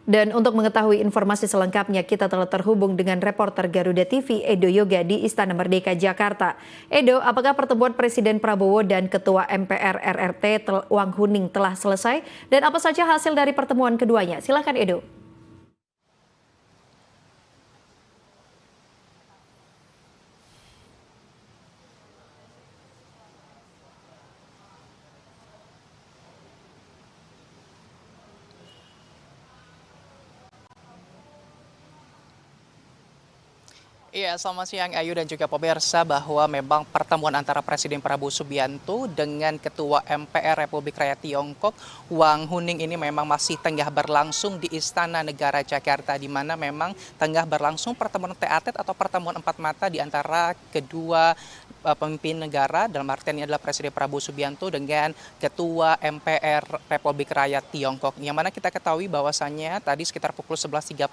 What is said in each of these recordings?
Dan untuk mengetahui informasi selengkapnya, kita telah terhubung dengan reporter Garuda TV Edo Yoga di Istana Merdeka, Jakarta. Edo, apakah pertemuan Presiden Prabowo dan Ketua MPR RRT Wang Huning telah selesai? Dan apa saja hasil dari pertemuan keduanya? Silakan Edo. Iya, selamat siang Ayu dan juga pemirsa, bahwa memang pertemuan antara Presiden Prabowo Subianto dengan Ketua MPR Republik Rakyat Tiongkok Wang Huning ini memang masih tengah berlangsung di Istana Negara Jakarta, di mana memang tengah berlangsung pertemuan tete atau pertemuan empat mata di antara kedua pemimpin negara, dalam artian ini adalah Presiden Prabowo Subianto dengan Ketua MPR Republik Rakyat Tiongkok. Yang mana kita ketahui bahwasannya tadi sekitar pukul 11.35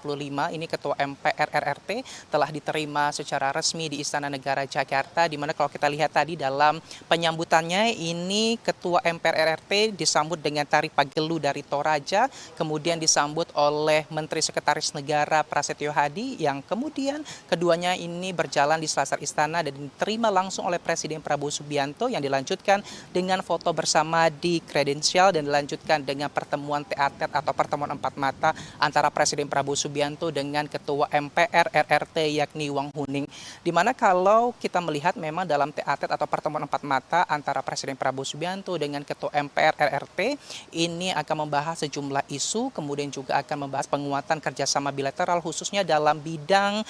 ini Ketua MPR RRT telah diterima secara resmi di Istana Negara Jakarta, di mana kalau kita lihat tadi dalam penyambutannya ini Ketua MPR RRT disambut dengan tari pagelu dari Toraja, kemudian disambut oleh Menteri Sekretaris Negara Prasetyo Hadi, yang kemudian keduanya ini berjalan di selasar istana dan diterima langsung oleh Presiden Prabowo Subianto, yang dilanjutkan dengan foto bersama di kredensial dan dilanjutkan dengan pertemuan tete atau pertemuan empat mata antara Presiden Prabowo Subianto dengan Ketua MPR RRT yakni Wang Huning. Dimana kalau kita melihat memang dalam tete atau pertemuan empat mata antara Presiden Prabowo Subianto dengan Ketua MPR RRT ini akan membahas sejumlah isu, kemudian juga akan membahas penguatan kerjasama bilateral khususnya dalam bidang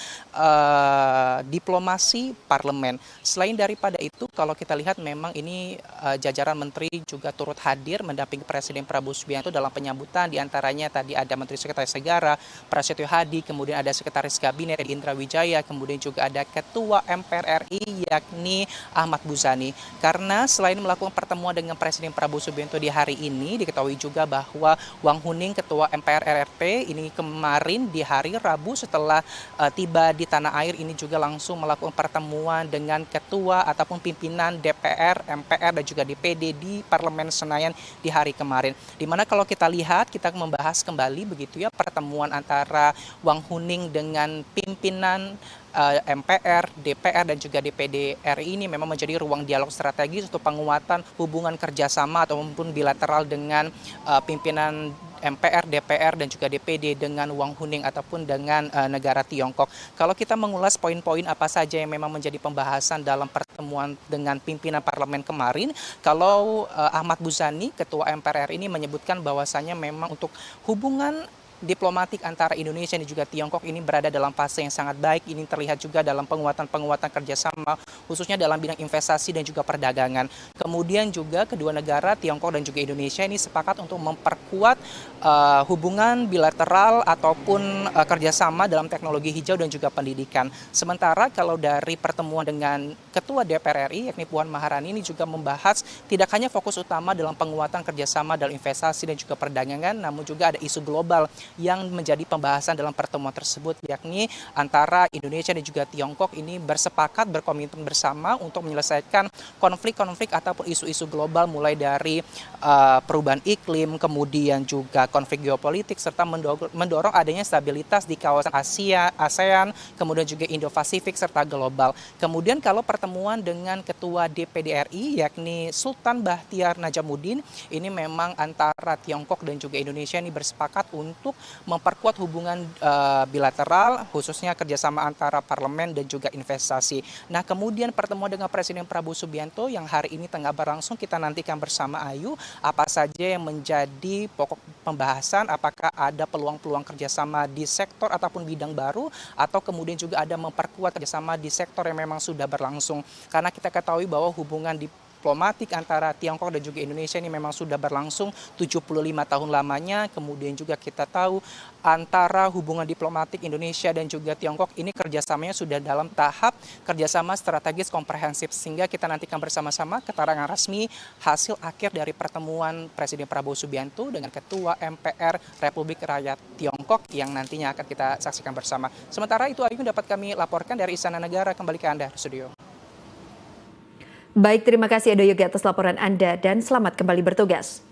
diplomasi parlemen. Selain daripada itu, kalau kita lihat memang ini jajaran menteri juga turut hadir mendampingi Presiden Prabowo Subianto dalam penyambutan, diantaranya tadi ada Menteri Sekretaris Negara Prasetyo Hadi, kemudian ada Sekretaris Kabinet Indra Wijaya, kemudian juga ada Ketua MPR RI yakni Ahmad Muzani. Karena selain melakukan pertemuan dengan Presiden Prabowo Subianto di hari ini, diketahui juga bahwa Wang Huning Ketua MPR RRT ini kemarin di hari Rabu setelah tiba di tanah air ini juga langsung melakukan pertemuan dengan Ketua ataupun pimpinan DPR, MPR dan juga DPD di Parlemen Senayan di hari kemarin. Dimana kalau kita lihat, kita membahas kembali begitu ya pertemuan antara Wang Huning dengan pimpinan MPR, DPR dan juga DPD RI ini memang menjadi ruang dialog strategis untuk penguatan hubungan kerjasama ataupun bilateral dengan pimpinan MPR, DPR dan juga DPD dengan Wang Huning ataupun dengan negara Tiongkok. Kalau kita mengulas poin-poin apa saja yang memang menjadi pembahasan dalam pertemuan dengan pimpinan parlemen kemarin, kalau Ahmad Muzani, Ketua MPR RI ini menyebutkan bahwasannya memang untuk hubungan diplomatik antara Indonesia dan juga Tiongkok ini berada dalam fase yang sangat baik. Ini terlihat juga dalam penguatan kerjasama khususnya dalam bidang investasi dan juga perdagangan. Kemudian juga kedua negara Tiongkok dan juga Indonesia ini sepakat untuk memperkuat hubungan bilateral ataupun kerjasama dalam teknologi hijau dan juga pendidikan. Sementara kalau dari pertemuan dengan Ketua DPR RI yakni Puan Maharani ini juga membahas tidak hanya fokus utama dalam penguatan kerjasama dalam investasi dan juga perdagangan, namun juga ada isu global yang menjadi pembahasan dalam pertemuan tersebut, yakni antara Indonesia dan juga Tiongkok ini bersepakat berkomitmen bersama untuk menyelesaikan konflik-konflik ataupun isu-isu global, mulai dari perubahan iklim, kemudian juga konflik geopolitik, serta mendorong adanya stabilitas di kawasan Asia, ASEAN, kemudian juga Indo-Pasifik serta global. Kemudian kalau pertemuan dengan Ketua DPD RI yakni Sultan Bahtiar Najamuddin, ini memang antara Tiongkok dan juga Indonesia ini bersepakat untuk memperkuat hubungan bilateral khususnya kerjasama antara parlemen dan juga investasi. Nah, kemudian pertemuan dengan Presiden Prabowo Subianto yang hari ini tengah berlangsung, kita nantikan bersama Ayu apa saja yang menjadi pokok pembahasan, apakah ada peluang-peluang kerjasama di sektor ataupun bidang baru, atau kemudian juga ada memperkuat kerjasama di sektor yang memang sudah berlangsung. Karena kita ketahui bahwa hubungan diplomatik antara Tiongkok dan juga Indonesia ini memang sudah berlangsung 75 tahun lamanya. Kemudian juga kita tahu antara hubungan diplomatik Indonesia dan juga Tiongkok ini kerjasamanya sudah dalam tahap kerjasama strategis komprehensif, sehingga kita nantikan bersama-sama keterangan resmi hasil akhir dari pertemuan Presiden Prabowo Subianto dengan Ketua MPR Republik Rakyat Tiongkok yang nantinya akan kita saksikan bersama. Sementara itu Ayu dapat kami laporkan dari Istana Negara, kembali ke Anda studio. Baik, terima kasih Edo Yoga atas laporan Anda dan selamat kembali bertugas.